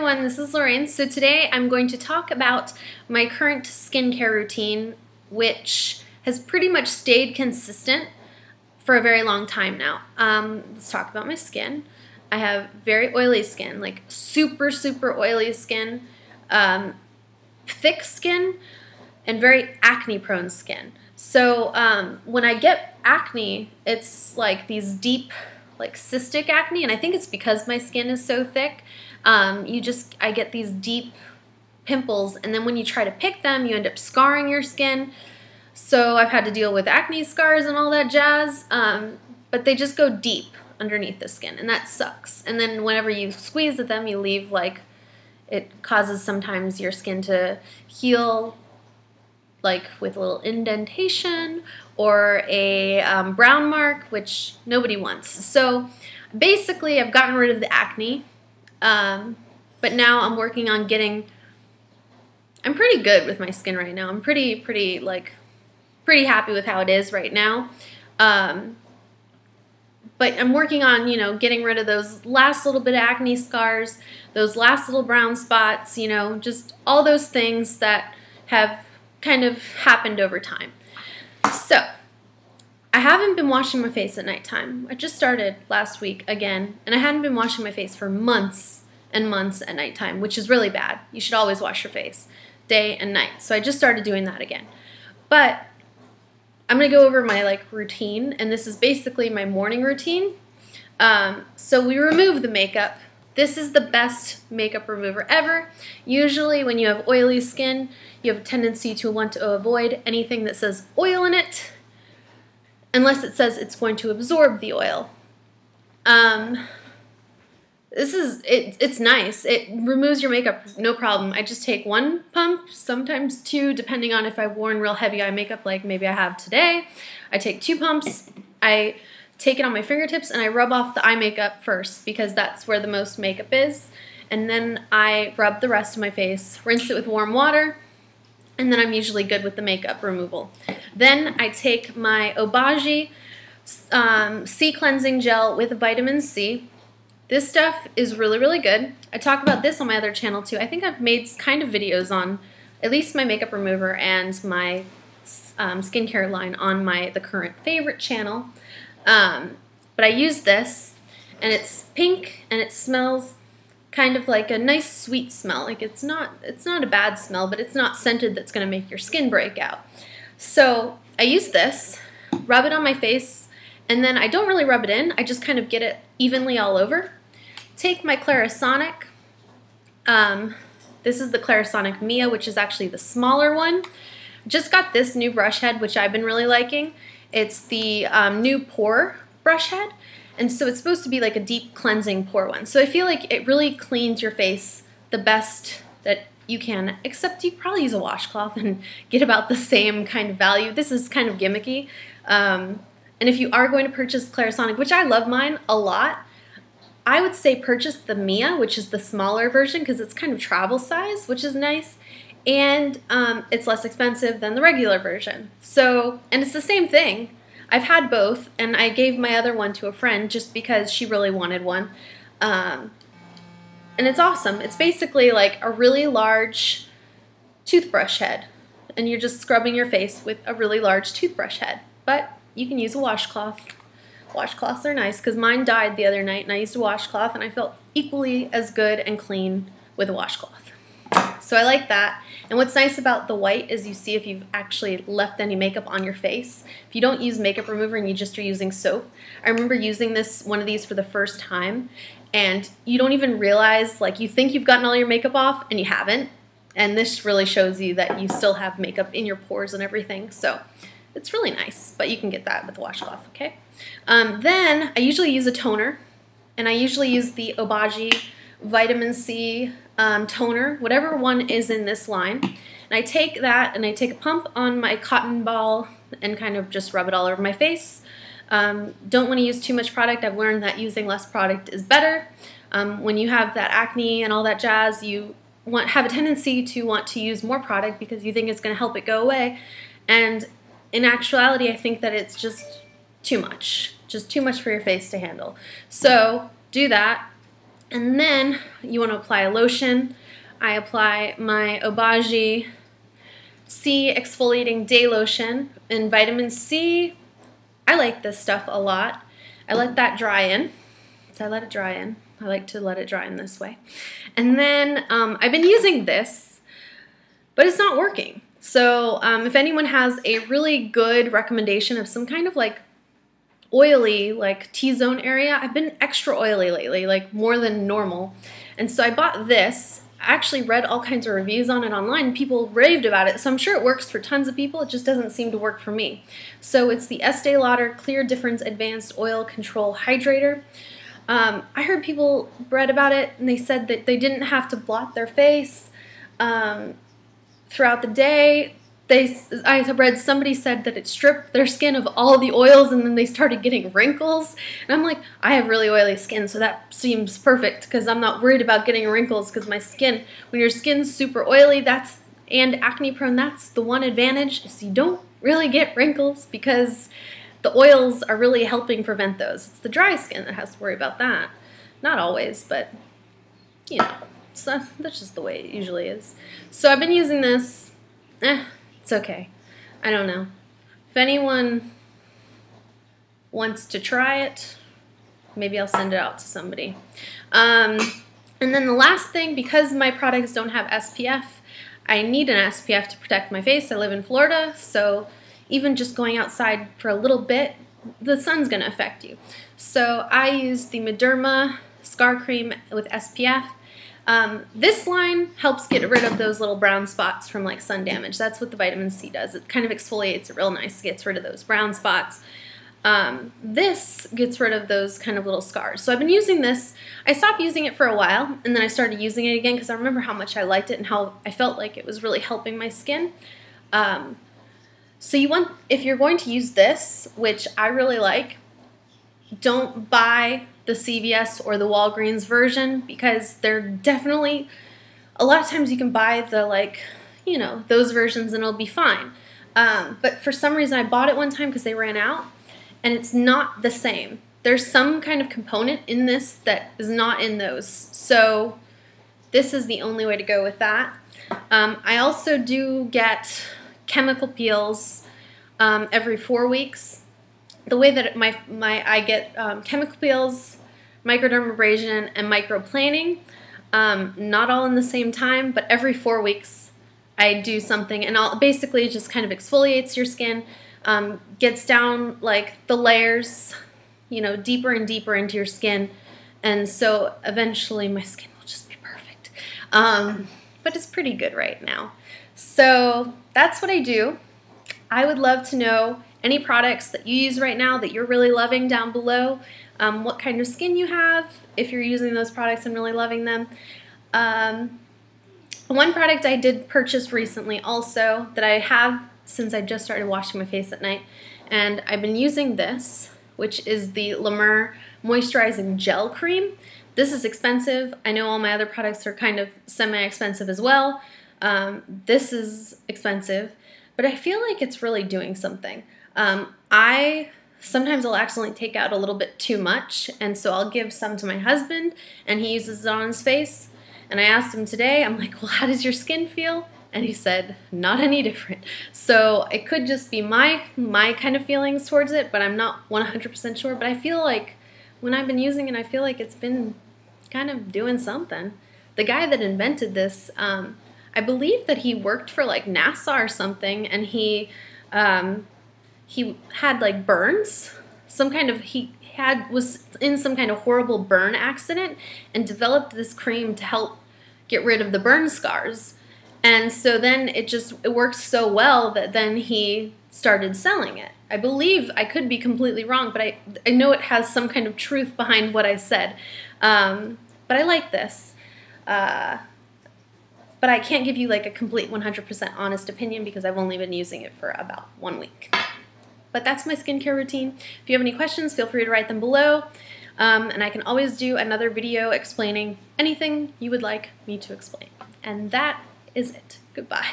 everyone, this is Lorraine. So today I'm going to talk about my current skincare routine, which has pretty much stayed consistent for a very long time now. Let's talk about my skin. I have very oily skin, like super oily skin, thick skin, and very acne-prone skin. So when I get acne, it's like these deep, like cystic acne, and I think it's because my skin is so thick. I get these deep pimples, and then when you try to pick them, you end up scarring your skin. So I've had to deal with acne scars and all that jazz, but they just go deep underneath the skin, and that sucks. And then whenever you squeeze at them, you leave, like, it causes sometimes your skin to heal like with a little indentation or a brown mark, which nobody wants. So basically I've gotten rid of the acne, but now I'm working on I'm pretty good with my skin right now. I'm pretty happy with how it is right now. But I'm working on, getting rid of those last little bit of acne scars, those last little brown spots, just all those things that have kind of happened over time. So I haven't been washing my face at nighttime. I just started last week again, and I hadn't been washing my face for months and months at nighttime, which is really bad. You should always wash your face day and night. So I just started doing that again. But I'm going to go over my routine, and this is basically my morning routine. So we remove the makeup. This is the best makeup remover ever. Usually when you have oily skin, you have a tendency to want to avoid anything that says oil in it, unless it says it's going to absorb the oil. It's nice. It removes your makeup, no problem. I just take one pump, sometimes two, depending on if I've worn real heavy eye makeup like maybe I have today. I take 2 pumps. I take it on my fingertips and I rub off the eye makeup first because that's where the most makeup is. And then I rub the rest of my face, rinse it with warm water, and then I'm usually good with the makeup removal. Then I take my Obagi C Cleansing Gel with vitamin C. This stuff is really good. I talk about this on my other channel too. I think I've made kind of videos on at least my makeup remover and my skincare line on the current favorite channel. But I use this, and it's pink, and it smells kind of like a nice sweet smell. Like it's not a bad smell, but it's not scented that's going to make your skin break out. So I use this, rub it on my face, and then I don't really rub it in. I just kind of get it evenly all over. Take my Clarisonic. This is the Clarisonic Mia, which is actually the smaller one. Just got this new brush head, which I've been really liking. It's the new pore brush head, and so it's supposed to be like a deep cleansing pore one. So I feel like it really cleans your face the best that you can, except you probably use a washcloth and get about the same kind of value. This is kind of gimmicky. And if you are going to purchase Clarisonic, which I love mine a lot, I would say purchase the Mia, which is the smaller version because it's kind of travel size, which is nice. And it's less expensive than the regular version. So, and it's the same thing. I've had both, and I gave my other one to a friend just because she really wanted one. And it's awesome. It's basically like a really large toothbrush head, and you're just scrubbing your face with a really large toothbrush head. But you can use a washcloth. Washcloths are nice because mine died the other night, and I used a washcloth, and I felt equally as good and clean with a washcloth. So I like that. And what's nice about the white is you see if you've actually left any makeup on your face. If you don't use makeup remover and you just are using soap. I remember using one of these for the first time, and you don't even realize, like, you think you've gotten all your makeup off and you haven't. And this really shows you that you still have makeup in your pores and everything. So it's really nice, but you can get that with a washcloth, okay? Then I usually use a toner, and I usually use the Obagi Vitamin C toner, whatever one is in this line. And I take that and I take a pump on my cotton ball and kind of just rub it all over my face. Don't want to use too much product. I've learned that using less product is better. When you have that acne and all that jazz, you have a tendency to want to use more product because you think it's going to help it go away. And in actuality, I think that it's just too much for your face to handle. So do that. And then you want to apply a lotion. I apply my Obagi C Exfoliating Day Lotion in vitamin C. I like this stuff a lot. I let that dry in. So I let it dry in. I like to let it dry in this way. And then I've been using this, but it's not working. So if anyone has a really good recommendation of some kind of like oily, like T-zone area, I've been extra oily lately, like more than normal. And so I bought this. I actually read all kinds of reviews on it online. People raved about it, so I'm sure it works for tons of people. It just doesn't seem to work for me. So it's the Estee Lauder Clear Difference Advanced Oil Control Hydrator. I heard people read about it, and they said that they didn't have to blot their face throughout the day. I read somebody said that it stripped their skin of all the oils and then they started getting wrinkles. And I'm like, I have really oily skin, so that seems perfect because I'm not worried about getting wrinkles because my skin, when your skin's super oily, and acne prone, that's the one advantage is you don't really get wrinkles because the oils are really helping prevent those. It's the dry skin that has to worry about that. Not always, but you know, so that's just the way it usually is. So I've been using this. It's okay. I don't know. If anyone wants to try it, maybe I'll send it out to somebody. And then the last thing, because my products don't have SPF, I need an SPF to protect my face. I live in Florida, so even just going outside for a little bit, the sun's going to affect you. So I use the Mederma Scar Cream with SPF. This line helps get rid of those little brown spots from like sun damage. That's what the vitamin C does. It kind of exfoliates it real nice, gets rid of those brown spots. This gets rid of those kind of little scars. So I've been using this. I stopped using it for a while, and then I started using it again because I remember how much I liked it and how I felt like it was really helping my skin. So if you're going to use this, which I really like, don't buy the CVS or the Walgreens version because they're definitely, a lot of times you can buy the like, you know, those versions and it'll be fine. But for some reason I bought it one time because they ran out and it's not the same. There's some kind of component in this that is not in those. So this is the only way to go with that. I also do get chemical peels every 4 weeks. The way that I get chemical peels, microdermabrasion, and microplaning, not all in the same time, but every 4 weeks I do something, and basically it just kind of exfoliates your skin, gets down like the layers, you know, deeper and deeper into your skin, and so eventually my skin will just be perfect. But it's pretty good right now. So that's what I do. I would love to know any products that you use right now that you're really loving down below, what kind of skin you have, if you're using those products and really loving them. One product I did purchase recently also that I have since I just started washing my face at night, and I've been using this, which is the La Mer Moisturizing Gel Cream. This is expensive. I know all my other products are kind of semi-expensive as well. This is expensive, but I feel like it's really doing something. Sometimes I'll accidentally take out a little bit too much, and so I'll give some to my husband, and he uses it on his face. And I asked him today, I'm like, well, how does your skin feel? And he said, not any different. So it could just be my kind of feelings towards it, but I'm not 100% sure. But I feel like when I've been using it, I feel like it's been kind of doing something. The guy that invented this, I believe that he worked for like NASA or something, and he had like burns, was in some kind of horrible burn accident and developed this cream to help get rid of the burn scars. And so then it worked so well that then he started selling it. I believe, I could be completely wrong, but I know it has some kind of truth behind what I said. But I like this. But I can't give you like a complete 100% honest opinion because I've only been using it for about 1 week. But that's my skincare routine. If you have any questions, feel free to write them below. And I can always do another video explaining anything you would like me to explain. And that is it. Goodbye.